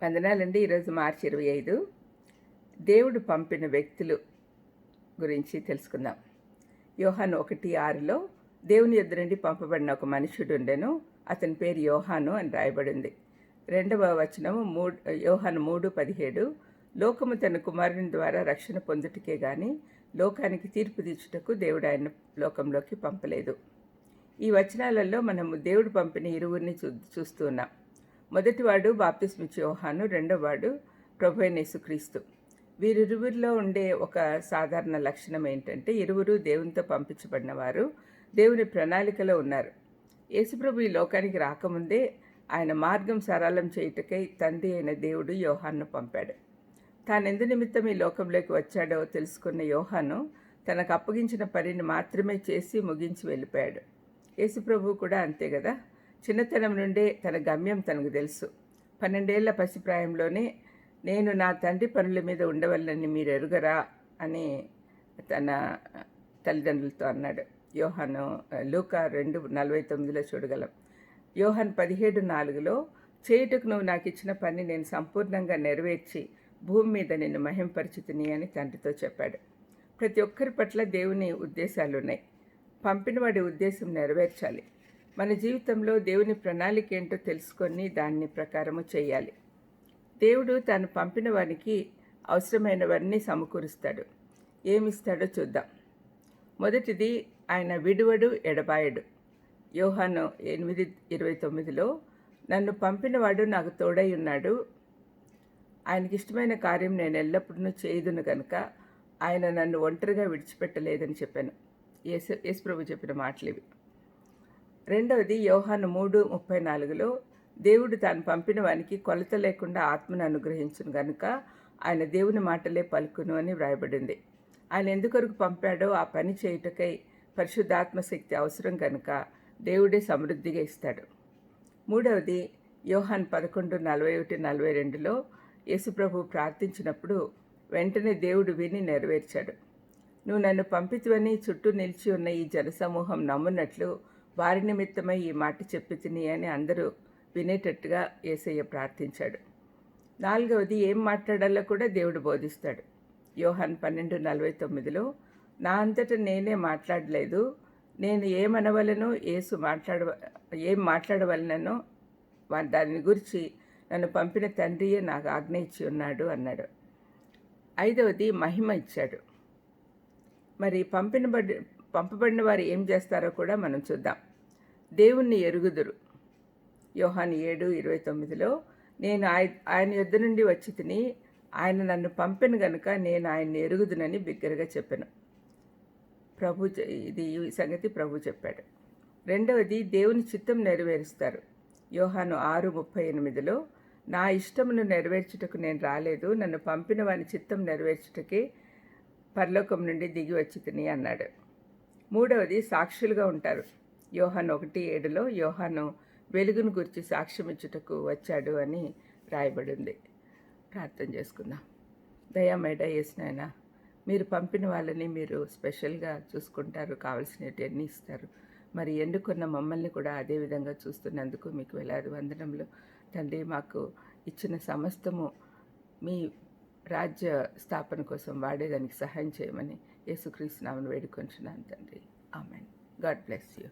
వందనాలండి. ఈరోజు మార్చి 25 దేవుడు పంపిన వ్యక్తులు గురించి తెలుసుకుందాం. యోహాను 1:6లో దేవుని యొద్ద నుండి పంపబడిన ఒక మనుషుడు ఉండెను, అతని పేరు యోహాను అని రాయబడింది. 2వ వచనం యోహాను 3:17 లోకము తన కుమారుని ద్వారా రక్షణ పొందుటకే గాని లోకానికి తీర్పు తీర్చుటకు దేవుడు ఆయన లోకంలోకి పంపలేదు. ఈ వచనాలలో మనము దేవుడు పంపిన ఇరువురిని చూస్తూ ఉన్నాం. మొదటివాడు బాప్తిస్మిచ్చే యోహాను, రెండోవాడు ప్రభువైన యేసుక్రీస్తు. వీరిరువురిలో ఉండే ఒక సాధారణ లక్షణం ఏంటంటే ఇరువురు దేవునితో పంపించబడిన వారు, దేవుని ప్రణాళికలో ఉన్నారు. యేసుప్రభు ఈ లోకానికి రాకముందే ఆయన మార్గం సరళం చేయుటకై తండ్రి అయిన దేవుడు యోహాన్ను పంపాడు. తానెందు నిమిత్తం ఈ లోకంలోకి వచ్చాడో తెలుసుకున్న యోహాను తనకు అప్పగించిన పనిని మాత్రమే చేసి ముగించి వెళ్ళిపోయాడు. యేసుప్రభు కూడా అంతే కదా. చిన్నతనం నుండే తన గమ్యం తనకు తెలుసు. 12 ఏళ్ల పసిప్రాయంలోనే నేను నా తండ్రి పనుల మీద ఉండవల్లని మీరు ఎరుగరా అని తన తల్లిదండ్రులతో అన్నాడు. యోహాను లూకా 2:49 చూడగలం. యోహాను 17:4 చేయుటకు నువ్వు నాకు ఇచ్చిన పని నేను సంపూర్ణంగా నెరవేర్చి భూమి మీద నిన్ను మహింపరిచితిని అని తండ్రితో చెప్పాడు. ప్రతి ఒక్కరి పట్ల దేవుని ఉద్దేశాలు ఉన్నాయి. పంపిన వాడి ఉద్దేశం నెరవేర్చాలి. మన జీవితంలో దేవుని ప్రణాళిక ఏంటో తెలుసుకొని దాన్ని ప్రకారము చేయాలి. దేవుడు తాను పంపిన వారికి అవసరమైనవన్నీ సమకూరుస్తాడు. ఏమిస్తాడో చూద్దాం. మొదటిది, ఆయన విడువడు ఎడబాయడు. యోహాను 8:29 నన్ను పంపినవాడు నాకు తోడై ఉన్నాడు, ఆయనకి ఇష్టమైన కార్యం నేను ఎల్లప్పుడూ చేయుదును కనుక ఆయన నన్ను ఒంటరిగా విడిచిపెట్టలేదని చెప్పాను. యేసుప్రభు చెప్పిన మాటలు ఇవి. రెండవది, యోహాను 3:34 దేవుడు తాను పంపిన వానికి కొలత లేకుండా ఆత్మను అనుగ్రహించును గనుక ఆయన దేవుని మాటలే పలుకును అని వ్రాయబడింది. ఆయన ఎందుకొరకు పంపాడో ఆ పని చేయుటకై పరిశుద్ధాత్మ శక్తి అవసరం కనుక దేవుడే సమృద్ధిగా ఇస్తాడు. మూడవది, యోహాను 11:41-42 యేసుప్రభు ప్రార్థించినప్పుడు వెంటనే దేవుడు విని నెరవేర్చాడు. నువ్వు నన్ను పంపితివని చుట్టూ నిలిచి ఉన్న ఈ జనసమూహం నమ్మునట్లు వారి నిమిత్తమై ఈ మాట చెప్పి తిని అని అందరూ వినేటట్టుగా యేసయ్య ప్రార్థించాడు. నాలుగవది, ఏం మాట్లాడాలో కూడా దేవుడు బోధిస్తాడు. యోహాను 12:49 నా అంతటా నేనే మాట్లాడలేదు, నేను ఏమనవలనో ఏం మాట్లాడవలనో దాని గురించి నన్ను పంపిన తండ్రియే నాకు ఆజ్ఞ ఇచ్చి ఉన్నాడు అన్నాడు. ఐదవది, మహిమ ఇచ్చాడు. మరి పంపబడిన వారు ఏం చేస్తారో కూడా మనం చూద్దాం. దేవుణ్ణి ఎరుగుదురు. యోహాను 7:29 నేను ఆయన యొద్ద నుండి వచ్చి తిని ఆయన నన్ను పంపెను గనుక నేను ఆయన్ని ఎరుగుదునని బిగ్గరగా చెప్పాను. ఈ సంగతి ప్రభు చెప్పాడు. రెండవది, దేవుని చిత్తం నెరవేరుస్తారు. యోహాను 6:38 నా ఇష్టమును నెరవేర్చుటకు నేను రాలేదు, నన్ను పంపిన వాని చిత్తం నెరవేర్చుటకే పరలోకం నుండి దిగి వచ్చి తిని అన్నాడు. మూడవది, సాక్షులుగా ఉంటారు. యోహాను 1:7 యోహాను వెలుగును గురించి సాక్ష్యం ఇచ్చుటకు వచ్చాడు అని రాయబడింది. ప్రార్థన చేసుకుందాం. దయామేడ యేసునాయనా, మీరు పంపిన వాళ్ళని మీరు స్పెషల్గా చూసుకుంటారు, కావలసినవన్నీ ఇస్తారు. మరి ఎన్నుకున్న మమ్మల్ని కూడా అదేవిధంగా చూస్తున్నందుకు మీకు వేలాది వందనములు తండ్రి. మాకు ఇచ్చిన సమస్తము మీ రాజ్య స్థాపన కోసం వాడేదానికి సహాయం చేయమని యేసుక్రీస్తు నామమున వేడుకొంచున్నాను తండ్రి. ఆమెన్. God bless you.